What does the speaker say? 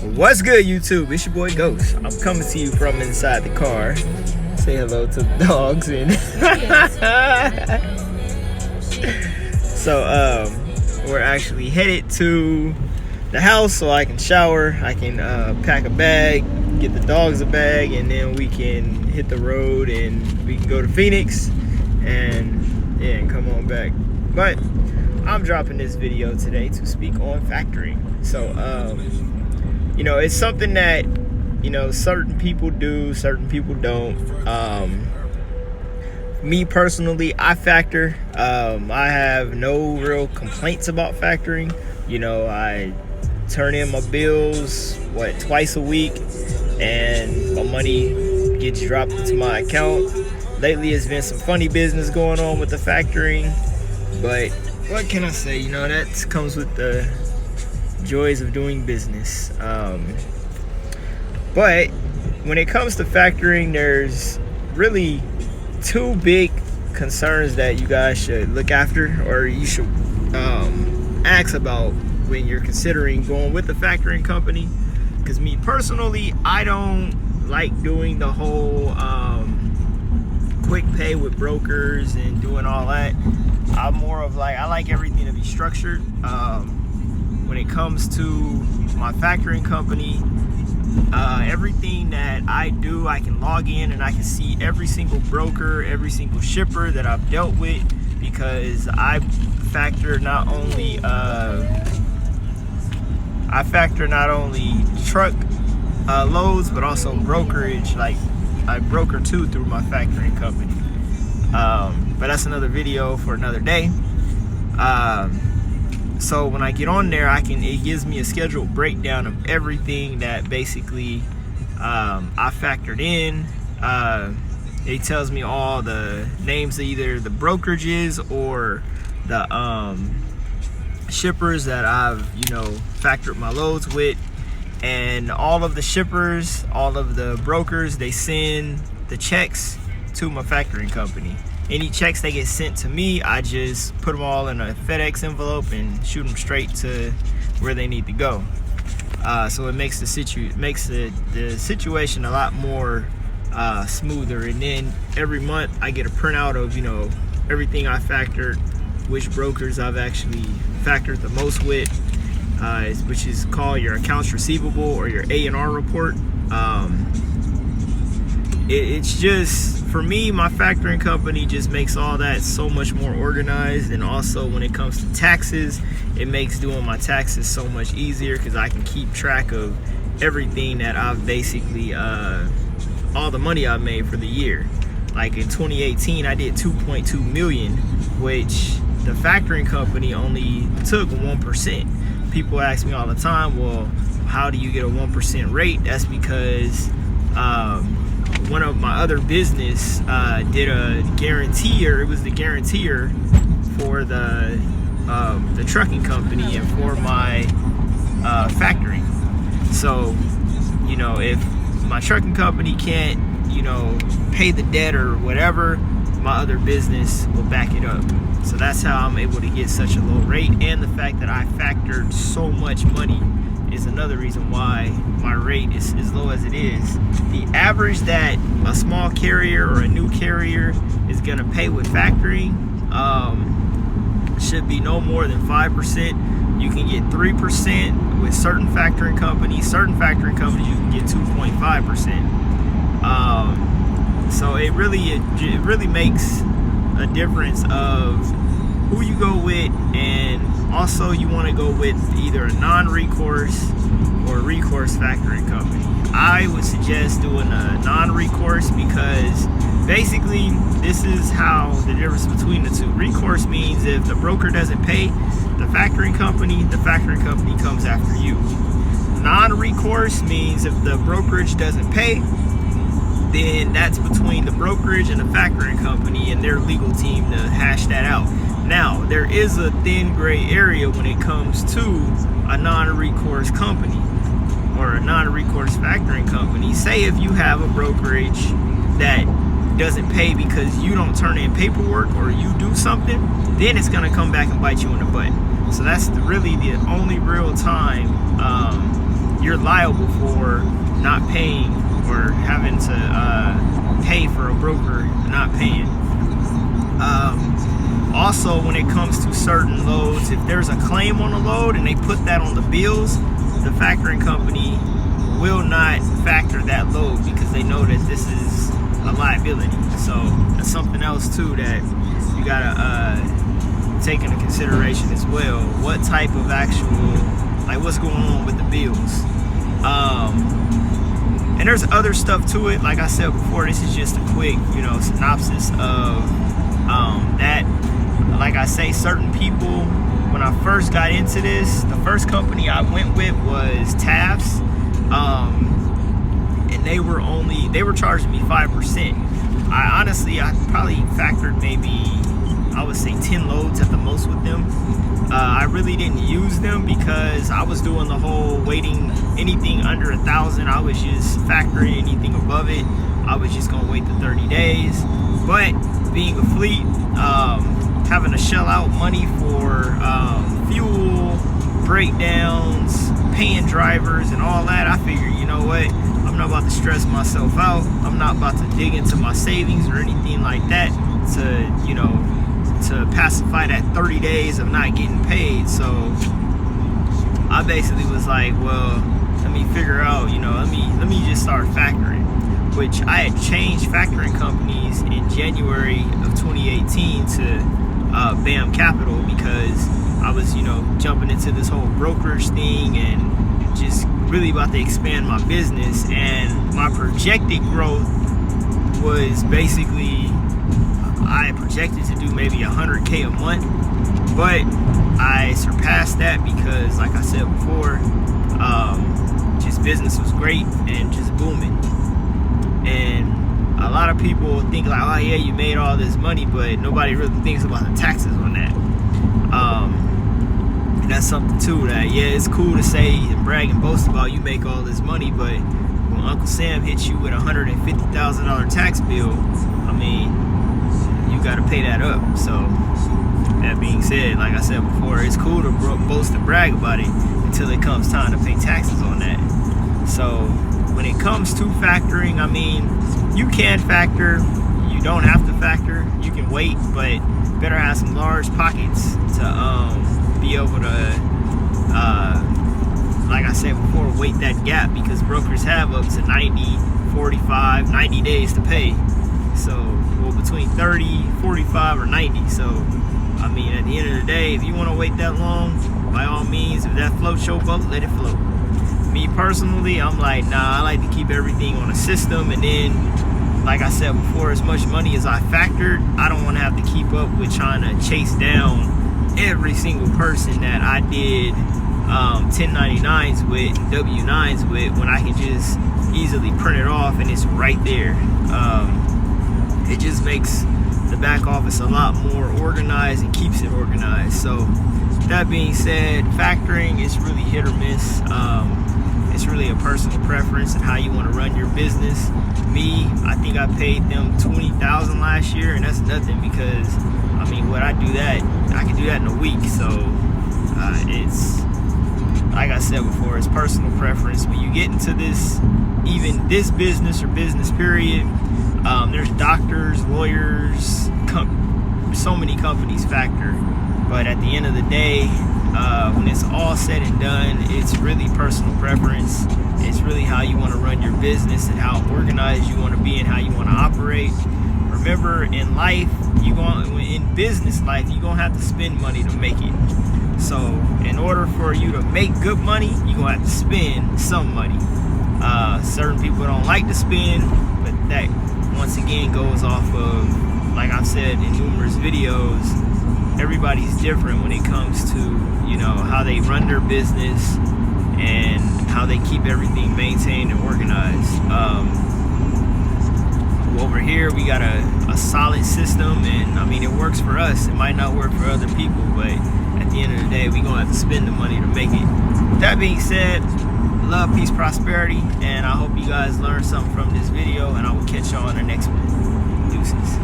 What's good, YouTube? It's your boy Ghost. I'm coming to you from inside the car. Say hello to the dogs and so we're actually headed to the house so I can shower. I can pack a bag, get the dogs a bag, and then we can hit the road and we can go to Phoenix and come on back. But I'm dropping this video today to speak on factoring. So it's something that certain people do, certain people don't. Me personally, I factor. I have no real complaints about factoring. I turn in my bills twice a week, and my money gets dropped into my account. Lately, it's been some funny business going on with the factoring, but what can I say? That comes with the joys of doing business. But when it comes to factoring, there's really two big concerns that you guys should look after, or you should ask about when you're considering going with the factoring company. Because me personally, I don't like doing the whole quick pay with brokers and doing all that. I'm more of I like everything to be structured. When it comes to my factoring company, everything that I do, I can log in and I can see every single broker, every single shipper that I've dealt with, because I factor not only truck loads, but also brokerage. I broker too through my factoring company. But that's another video for another day. So when I get on there, it gives me a scheduled breakdown of everything that basically I factored in. It tells me all the names of either the brokerages or the shippers that I've factored my loads with, and all of the shippers, all of the brokers, they send the checks to my factoring company. Any checks they get sent to me, I just put them all in a FedEx envelope and shoot them straight to where they need to go. So it makes the situation a lot more smoother. And then every month I get a printout of everything I factored, which brokers I've actually factored the most with, which is called your accounts receivable or your A&R report. It's just, for me, my factoring company just makes all that so much more organized. And also when it comes to taxes, it makes doing my taxes so much easier, because I can keep track of everything that I've basically, all the money I've made for the year. Like in 2018, I did 2.2 million, which the factoring company only took 1%. People ask me all the time, well, how do you get a 1% rate? That's because one of my other business did a guaranteer. It was the guaranteer for the trucking company and for my factoring. So if my trucking company can't pay the debt or whatever, my other business will back it up. So that's how I'm able to get such a low rate. And the fact that I factored so much money is another reason why my rate is as low as it is. The average that a small carrier or a new carrier is gonna pay with factoring should be no more than 5%. You can get 3% with certain factoring companies. Certain factoring companies you can get 2.5%. So it really makes a difference of who you go with, and also you want to go with either a non-recourse or recourse factoring company. I would suggest doing a non-recourse, because basically this is how the difference between the two. Recourse means if the broker doesn't pay the factoring company comes after you. Non-recourse means if the brokerage doesn't pay, then that's between the brokerage and the factoring company and their legal team to hash that out. Now, there is a thin gray area when it comes to a non-recourse company or a non-recourse factoring company. Say if you have a brokerage that doesn't pay because you don't turn in paperwork or you do something, then it's going to come back and bite you in the butt. So that's really the only real time you're liable for not paying or having to pay for a broker not paying. Also, when it comes to certain loads, if there's a claim on a load and they put that on the bills, the factoring company will not factor that load because they know that this is a liability. So that's something else too that you gotta take into consideration as well. What type of actual, like what's going on with the bills. And there's other stuff to it. Like I said before, this is just a quick, synopsis of that. Like I say, certain people, when I first got into this, the first company I went with was Taft's, and they were charging me 5%. I probably factored maybe, I would say 10 loads at the most with them. I really didn't use them because I was doing the whole waiting anything under 1,000. I was just factoring anything above it. I was just gonna wait the 30 days. But being a fleet, having to shell out money for fuel, breakdowns, paying drivers and all that, I figured, you know what, I'm not about to stress myself out. I'm not about to dig into my savings or anything like that to pacify that 30 days of not getting paid. So I basically was like, well, let me figure out, let me just start factoring, which I had changed factoring companies in January of 2018 to BAM Capital because I was, jumping into this whole brokerage thing and just really about to expand my business. And my projected growth was basically, I projected to do maybe 100K a month, but I surpassed that because, like I said before, just business was great and just booming. And a lot of people think like, oh yeah, you made all this money, but nobody really thinks about the taxes on that. And that's something too that, yeah, it's cool to say and brag and boast about you make all this money, but when Uncle Sam hits you with a $150,000 tax bill, I mean, you got to pay that up. So that being said, like I said before, it's cool to boast and brag about it until it comes time to pay taxes on that. So when it comes to factoring, I mean, you can factor, you don't have to factor, you can wait, but better have some large pockets to be able to like I said before, wait that gap, because brokers have up to 90, 45, 90 days to pay. So, well, between 30, 45, or 90. So, I mean, at the end of the day, if you want to wait that long, by all means, if that floats your boat, let it float. Me personally, I'm like, nah, I like to keep everything on a system, and then, like I said before, as much money as I factored, I don't want to have to keep up with trying to chase down every single person that I did 1099s with, W9s with, when I can just easily print it off and it's right there. It just makes the back office a lot more organized and keeps it organized. So that being said, factoring is really hit or miss. It's really a personal preference and how you want to run your business. Me, I think I paid them $20,000 last year, and that's nothing because, I mean, what I do that, I can do that in a week. So it's, like I said before, it's personal preference. When you get into this, even this business or business period, there's doctors, lawyers, so many companies factor. But at the end of the day, when it's all said and done, it's really personal preference. It's really how you want to run your business and how organized you want to be and how you want to operate. Remember, in life, in business life, you're going to have to spend money to make it. So in order for you to make good money, you're going to have to spend some money. Certain people don't like to spend, but that once again goes off of, like I've said in numerous videos, everybody's different when it comes to, how they run their business and how they keep everything maintained and organized. Over here, we got a solid system, and I mean, it works for us. It might not work for other people, but at the end of the day, we're going to have to spend the money to make it. With that being said, love, peace, prosperity, and I hope you guys learned something from this video, and I will catch y'all on the next one. Deuces.